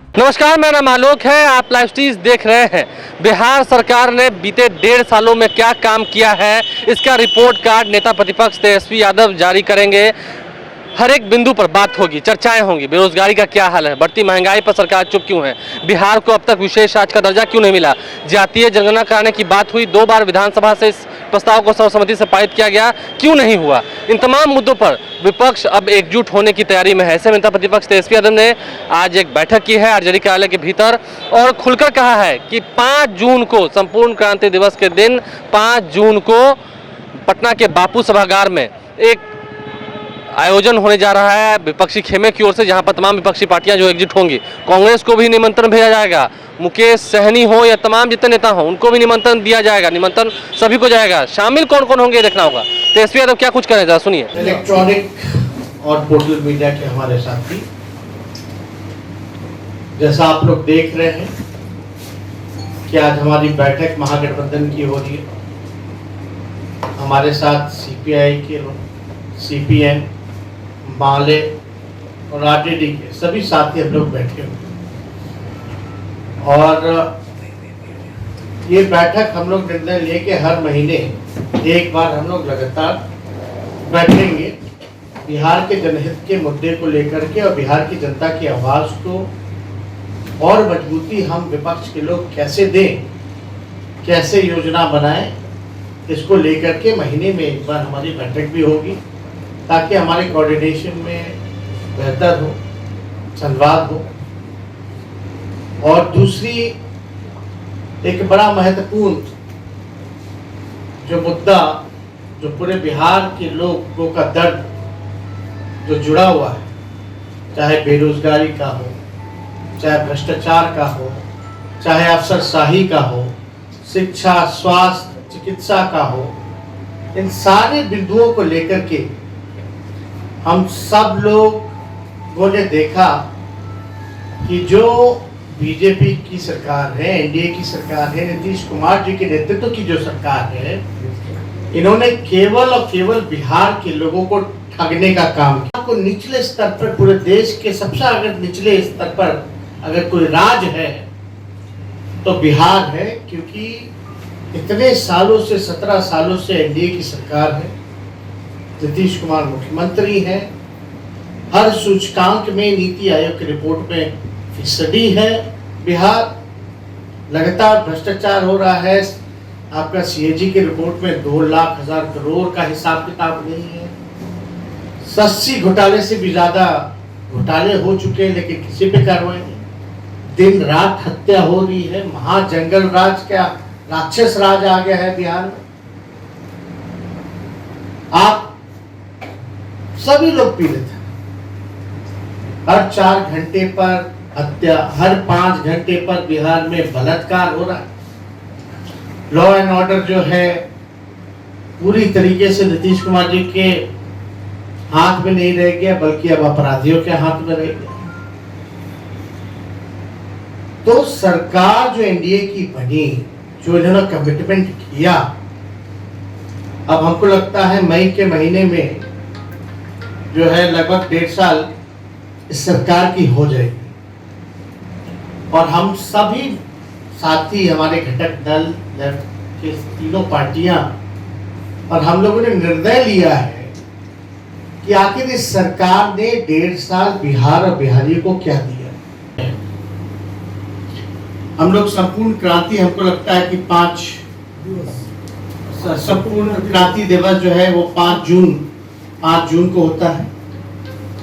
नमस्कार, मेरा नाम आलोक है। आप लाइव स्ट्रीज देख रहे हैं। बिहार सरकार ने बीते 1.5 सालों में क्या काम किया है, इसका रिपोर्ट कार्ड नेता प्रतिपक्ष तेजस्वी यादव जारी करेंगे। हर एक बिंदु पर बात होगी, चर्चाएं होंगी। बेरोजगारी का क्या हाल है, बढ़ती महंगाई पर सरकार चुप क्यों है, बिहार को अब तक विशेष राज्य का दर्जा क्यों नहीं मिला, जातीय जनगणना कराने की बात हुई, 2 बार विधानसभा से इस प्रस्ताव को सर्वसम्मति से पारित किया गया, क्यों नहीं हुआ। इन तमाम मुद्दों पर विपक्ष अब एकजुट होने की तैयारी में है। ऐसे में नेता प्रतिपक्ष तेजस्वी यादव ने आज एक बैठक की है आरजेडी कार्यालय के भीतर और खुलकर कहा है कि 5 जून को संपूर्ण क्रांति दिवस के दिन 5 जून को पटना के बापू सभागार में एक आयोजन होने जा रहा है विपक्षी खेमे की ओर से, जहां पर तमाम विपक्षी पार्टियां जो एकजुट होंगी। कांग्रेस को भी निमंत्रण भेजा जाएगा, मुकेश सहनी हो या तमाम जितने नेता हों उनको भी निमंत्रण दिया जाएगा। निमंत्रण सभी को जाएगा। शामिल कौन कौन होंगे देखना होगा। तेजस्वी यादव क्या कुछ करें, जरा सुनिए। इलेक्ट्रॉनिक और पोर्टल मीडिया के हमारे साथी, जैसा आप लोग देख रहे हैं कि आज हमारी बैठक महागठबंधन की हो रही है। हमारे साथ सीपीआई के लोग, सीपीएम, माले और आरजेडी के सभी साथी हम लोग बैठे हुए और ये बैठक हम लोग निर्णय लिए कि हर महीने एक बार हम लोग लगातार बैठेंगे बिहार के जनहित के मुद्दे को लेकर के और बिहार की जनता की आवाज़ को और मजबूती हम विपक्ष के लोग कैसे दें, कैसे योजना बनाएं, इसको लेकर के महीने में एक बार हमारी बैठक भी होगी ताकि हमारे कोऑर्डिनेशन में बेहतर हो, संवाद हो। और दूसरी एक बड़ा महत्वपूर्ण जो मुद्दा जो पूरे बिहार के लोगों का दर्द जो जुड़ा हुआ है, चाहे बेरोजगारी का हो, चाहे भ्रष्टाचार का हो, चाहे अफसरशाही का हो, शिक्षा, स्वास्थ्य, चिकित्सा का हो, इन सारे बिंदुओं को लेकर के हम सब लोगों ने देखा कि जो बीजेपी की सरकार है, एनडीए की सरकार है, नीतीश कुमार जी के नेतृत्व की जो सरकार है, इन्होंने केवल और केवल बिहार के लोगों को ठगने का काम किया। को निचले स्तर पर, पूरे देश के सबसे अगर निचले स्तर पर अगर कोई राज है तो बिहार है, क्योंकि इतने सालों से 17 सालों से एनडीए की सरकार है, नीतीश कुमार मुख्यमंत्री हैं, हर सूचकांक में नीति आयोग की रिपोर्ट में फीसदी है बिहार, लगातार भ्रष्टाचार हो रहा है। आपका सीएजी की रिपोर्ट में 2,00,000 करोड़ का हिसाब किताब नहीं है। 80 घोटाले से भी ज्यादा घोटाले हो चुके हैं लेकिन किसी पे कार्रवाई नहीं। दिन रात हत्या हो रही है, महाजंगल राज का राक्षस राज आ गया है बिहार में। आप सभी लोग पीड़ित हैं। हर 4 घंटे पर हत्या, हर 5 घंटे पर बिहार में बलात्कार हो रहा है। लॉ एंड ऑर्डर जो है पूरी तरीके से नीतीश कुमार जी के हाथ में नहीं रह गया, बल्कि अब अपराधियों के हाथ में रह गया। तो सरकार जो एनडीए की बनी, जो इन्होंने कमिटमेंट किया, अब हमको लगता है मई के महीने में जो है लगभग 1.5 साल इस सरकार की हो जाएगी और हम सभी साथी, हमारे घटक दल के तीनों पार्टियां और हम लोगों ने निर्णय लिया है कि आखिर इस सरकार ने 1.5 साल बिहार और बिहारियों को क्या दिया। हम लोग संपूर्ण क्रांति, हमको लगता है कि 5 संपूर्ण क्रांति दिवस जो है वो 5 जून को होता है।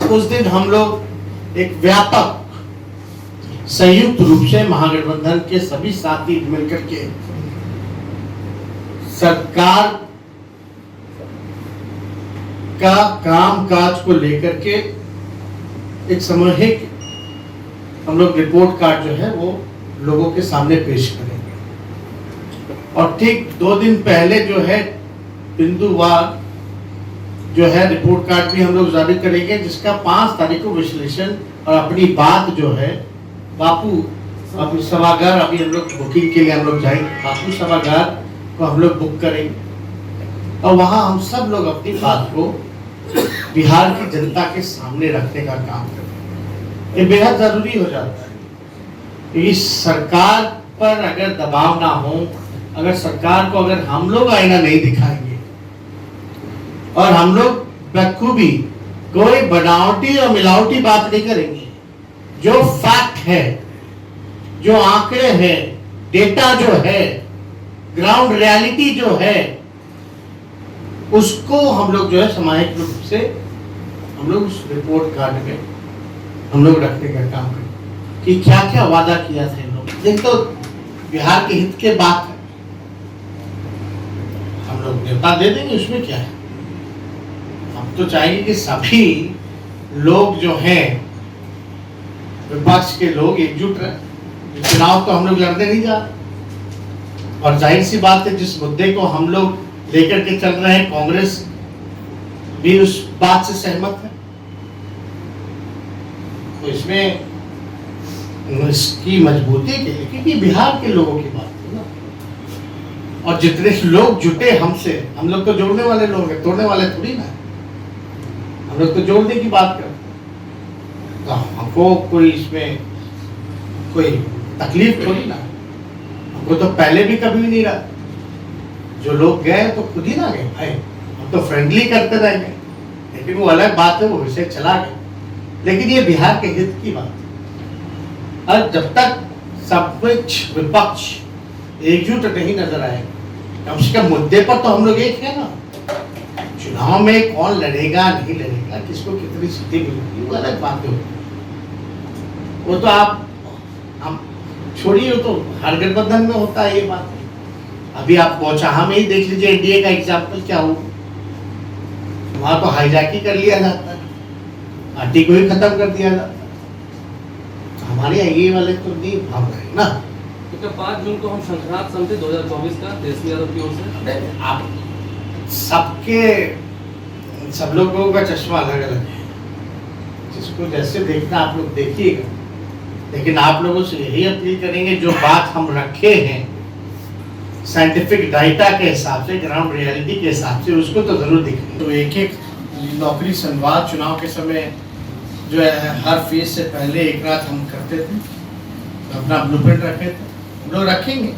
उस दिन हम लोग एक व्यापक संयुक्त रूप से महागठबंधन के सभी साथी मिलकर के सरकार का कामकाज को लेकर के एक सामूहिक हम लोग रिपोर्ट कार्ड जो है वो लोगों के सामने पेश करेंगे। और ठीक 2 दिन पहले जो है बिंदुवार जो है रिपोर्ट कार्ड भी हम लोग जारी करेंगे, जिसका 5 तारीख को विश्लेषण और अपनी बात जो है बापू सभागार, अभी हम लोग बुकिंग के लिए हम लोग जाएंगे, बापू सभागार को हम लोग बुक करेंगे और वहाँ हम सब लोग अपनी बात को बिहार की जनता के सामने रखने का काम करें। ये बेहद जरूरी हो जाता है। इस सरकार पर अगर दबाव ना हो, अगर सरकार को अगर हम लोग आईना नहीं दिखाएंगे और हम लोग बखूबी कोई बनावटी और मिलावटी बात नहीं करेंगे, जो फैक्ट है, जो आंकड़े हैं, डेटा जो है, ग्राउंड रियलिटी जो है, उसको हम लोग जो है सामाजिक रूप से हम लोग उस रिपोर्ट कार्ड में हम लोग रखने का काम करें कि क्या क्या वादा किया था इन लोग। एक तो बिहार के हित के बात है, हम लोग न्योता दे देंगे, उसमें क्या है। हम तो चाहेंगे कि सभी लोग जो हैं, विपक्ष के लोग एकजुट रहे। चुनाव तो हम लोग लड़ने नहीं जा रहे, और जाहिर सी बात है जिस मुद्दे को हम लोग लेकर के चल रहे हैं, कांग्रेस भी उस बात से सहमत है। तो इसमें इसकी मजबूती के लिए, क्योंकि बिहार के लोगों की बात है ना, और जितने लोग जुटे हमसे, हम लोग तो जोड़ने वाले लोग हैं, तोड़ने वाले थोड़ी ना। हम लोग तो जोड़ने की बात करते हैं, तो हमको कोई इसमें कोई तकलीफ थोड़ी ना। हमको तो पहले भी कभी नहीं रहा, जो लोग गए तो खुद ही ना गए भाई, हम तो फ्रेंडली करते रह गए, लेकिन वो अलग बात है, वो विषय चला गया। लेकिन ये बिहार के हित की बात है, और जब तक सब कुछ विपक्ष एकजुट नहीं नजर आए, कम से कम मुद्दे पर तो हम लोग एक है ना। चुनाव में कौन लड़ेगा नहीं लड़ेगा, किसको कितनी सीटें मिलेगी, वो अलग बात है। वो तो आप हम छोड़िए, वो तो हर गठबंधन में होता है ये बात। अभी आप पहुंचा में ही देख लीजिए, एनडीए का एग्जाम्पल क्या हो, वहां तो हाईजैकिंग कर लिया जाता है, पार्टी को ही खत्म कर दिया जाता है। हमारे ये वाले तो नहीं भाव रहे ना। तो 5 जून को हम शंखनाद समझे 2024 का तेजस्वी यादव की ओर से। आप सब लोगों का चश्मा अलग अलग है, जिसको जैसे देखना आप लोग देखिएगा, लेकिन आप लोगों से यही अपील करेंगे, जो बात हम रखे हैं साइंटिफिक डाटा के हिसाब से, ग्राउंड रियलिटी के हिसाब से, उसको तो जरूर दिखें। तो एक एक नौकरी संवाद चुनाव के समय जो है हर फेज से पहले एक रात हम करते थे, तो अपना ब्लूप्रिंट रखे थे, हम लोग रखेंगे,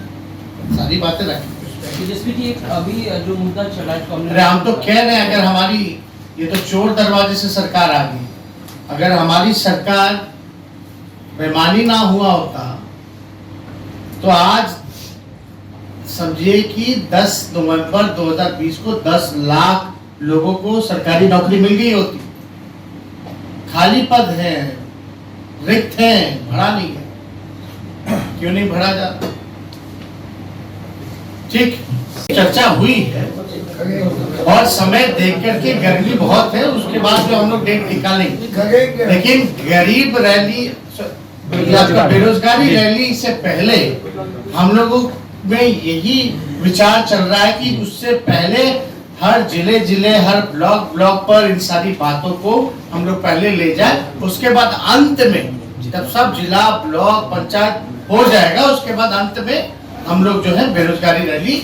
सारी बातें रखेंगे। तेजस्वी जी, एक अभी जो मुद्दा चला है, अरे हम तो कह रहे हैं, अगर हमारी ये तो चोर दरवाजे से सरकार आ गई, अगर हमारी सरकार बेईमानी ना हुआ होता तो आज समझिए कि 10 नवंबर 2020 को 10 लाख लोगों को सरकारी नौकरी मिल गई होती। खाली पद है, रिक्त है, भरा नहीं है, क्यों नहीं भरा जाता। ठीक, चर्चा हुई है और समय देख करके, गर्मी बहुत है, उसके बाद जो हम लोग डेट निकालेंगे, लेकिन गरीब रैली, बेरोजगारी रैली से पहले हम लोगों में यही विचार चल रहा है कि उससे पहले हर जिले हर ब्लॉक पर इन सारी बातों को हम लोग पहले ले जाए, उसके बाद अंत में जब सब जिला ब्लॉक पंचायत हो जाएगा, उसके बाद अंत में हम लोग जो है बेरोजगारी रैली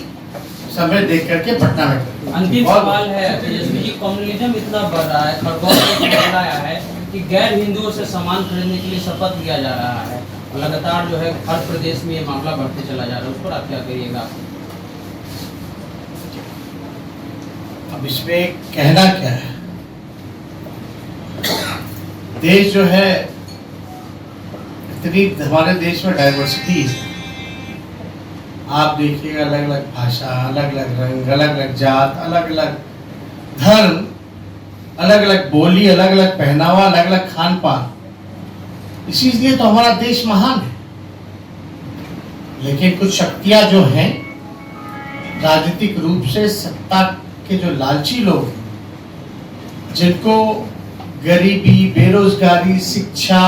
समय देख करके पटना में। अंतिम सवाल है तेजस्वी जी, कम्युनिज्म इतना बढ़ रहा है, खरगोन में मामला आया है कि गैर हिंदुओं से सामान खरीदने के लिए शपथ लिया जा रहा है, लगातार जो है हर प्रदेश में ये मामला बढ़ते चला जा रहा है, उस पर आप क्या करिएगा? अब इसमें कहना क्या है, देश जो है इतनी, हमारे देश में डाइवर्सिटी है, आप देखिएगा, अलग अलग भाषा, अलग अलग रंग, अलग अलग जात, अलग अलग धर्म, अलग अलग बोली, अलग अलग पहनावा, अलग अलग खान पान, इसीलिए तो हमारा देश महान है। लेकिन कुछ शक्तियां जो हैं राजनीतिक रूप से सत्ता के जो लालची लोग हैं, जिनको गरीबी, बेरोजगारी, शिक्षा,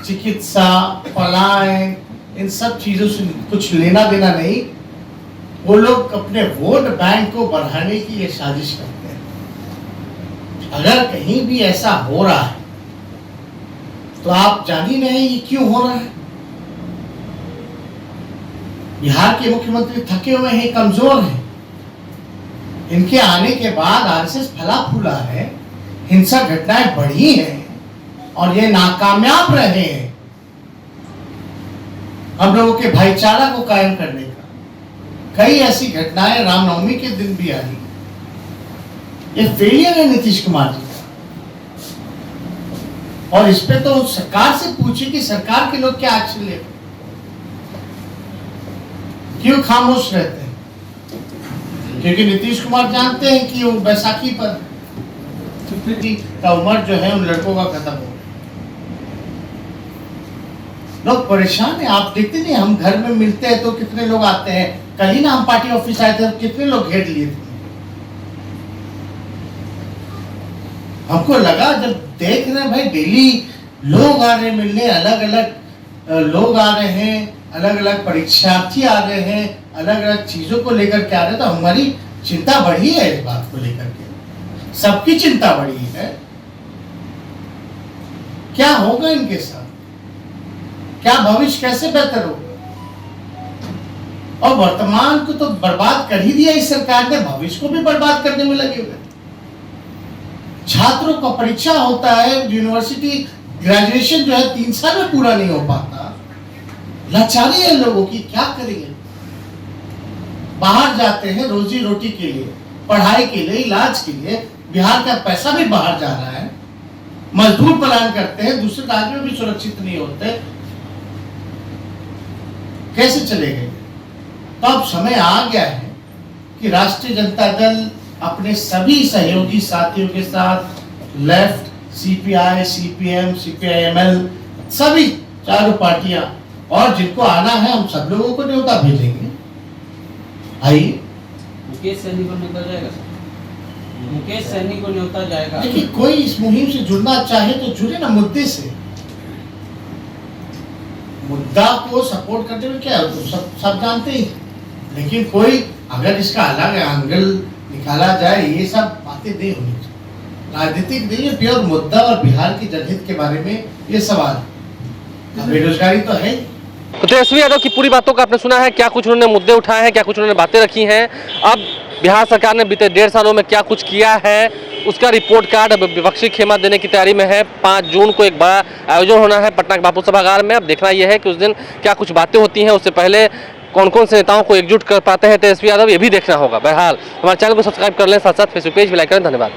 चिकित्सा, पलायन, इन सब चीजों से कुछ लेना देना नहीं, वो लोग अपने वोट बैंक को बढ़ाने की ये साजिश करते हैं। अगर कहीं भी ऐसा हो रहा है तो आप जान ही नहीं ये क्यों हो रहा है। बिहार के मुख्यमंत्री थके हुए हैं, कमजोर हैं, इनके आने के बाद आरएसएस फला फूला है, हिंसक घटनाएं बढ़ी हैं और ये नाकामयाब रहे हैं। हम लोगों के भाईचारा को कायम करने का। कई ऐसी घटनाएं रामनवमी के दिन भी आई। ये फेलियर है नीतीश कुमार जी का। और इस पे तो सरकार से पूछे कि सरकार के लोग क्या एक्शन ले, क्यों खामोश रहते हैं? क्योंकि नीतीश कुमार जानते हैं कि वो बैसाखी पर का उम्र जो है उन लड़कों का खत्म हो गया। लोग परेशान है। आप देखते नहीं, हम घर में मिलते हैं तो कितने लोग आते हैं। कल ही ना हम पार्टी ऑफिस आए थे, कितने लोग घेर लिए थे। हमको लगा जब देख रहे हैं भाई डेली लोग आ रहे हैं मिलने, अलग अलग लोग आ रहे हैं, अलग अलग परीक्षार्थी आ रहे हैं, अलग अलग चीजों को लेकर के आ रहे हैं, तो हमारी चिंता बढ़ी है इस बात को लेकर के। सबकी चिंता बढ़ी है। क्या होगा इनके साथ, क्या भविष्य कैसे बेहतर होगा? और वर्तमान को तो बर्बाद कर ही दिया इस सरकार ने, भविष्य को भी बर्बाद करने में लगे हुए। छात्रों का परीक्षा होता है, यूनिवर्सिटी ग्रेजुएशन जो है 3 साल में पूरा नहीं हो पाता। लाचारी है लोगों की, क्या करेंगे? बाहर जाते हैं रोजी रोटी के लिए, पढ़ाई के लिए, इलाज के लिए। बिहार का पैसा भी बाहर जा रहा है। मजदूर पलायन करते हैं, दूसरे राज्यों में भी सुरक्षित नहीं होते। कैसे चलेगा? तो अब समय आ गया है कि राष्ट्रीय जनता दल अपने सभी सहयोगी साथियों के साथ, लेफ्ट, सीपीआई, सीपीएम, सीपीआईएमएल, सभी चारों पार्टियां, और जिनको आना है हम सब लोगों को न्योता भेजेंगे। आइए। मुकेश सहनी को न्योता जाएगा सर? मुकेश सहनी को न्योता जाएगा। देखिए, कोई इस मुहिम से जुड़ना चाहे तो जुड़े ना, मुद्दे से। मुद्दा को सपोर्ट करने में क्या है, तो सब जानते ही। लेकिन कोई अगर इसका अलग एंगल निकाला जाए, ये सब बातें नहीं होनी चाहिए। राजनीतिक नहीं है, प्योर मुद्दा और बिहार की जनहित के बारे में ये सवाल। बेरोजगारी तो है। तेजस्वी यादव की पूरी बातों का आपने सुना है, क्या कुछ उन्होंने मुद्दे उठाए हैं, क्या कुछ उन्होंने बातें रखी हैं। अब बिहार सरकार ने बीते 1.5 सालों में क्या कुछ किया है, उसका रिपोर्ट कार्ड अब विपक्षी खेमा देने की तैयारी में है। 5 जून को एक बड़ा आयोजन होना है पटना के बापू सभागार में। अब देखना यह है कि उस दिन क्या कुछ बातें होती हैं, उससे पहले कौन कौन से नेताओं को एकजुट कर पाते हैं तेजस्वी यादव, ये भी देखना होगा। बहरहाल हमारे चैनल को सब्सक्राइब कर लें, साथ साथ फेसबुक पेज भी लाइक करें। धन्यवाद।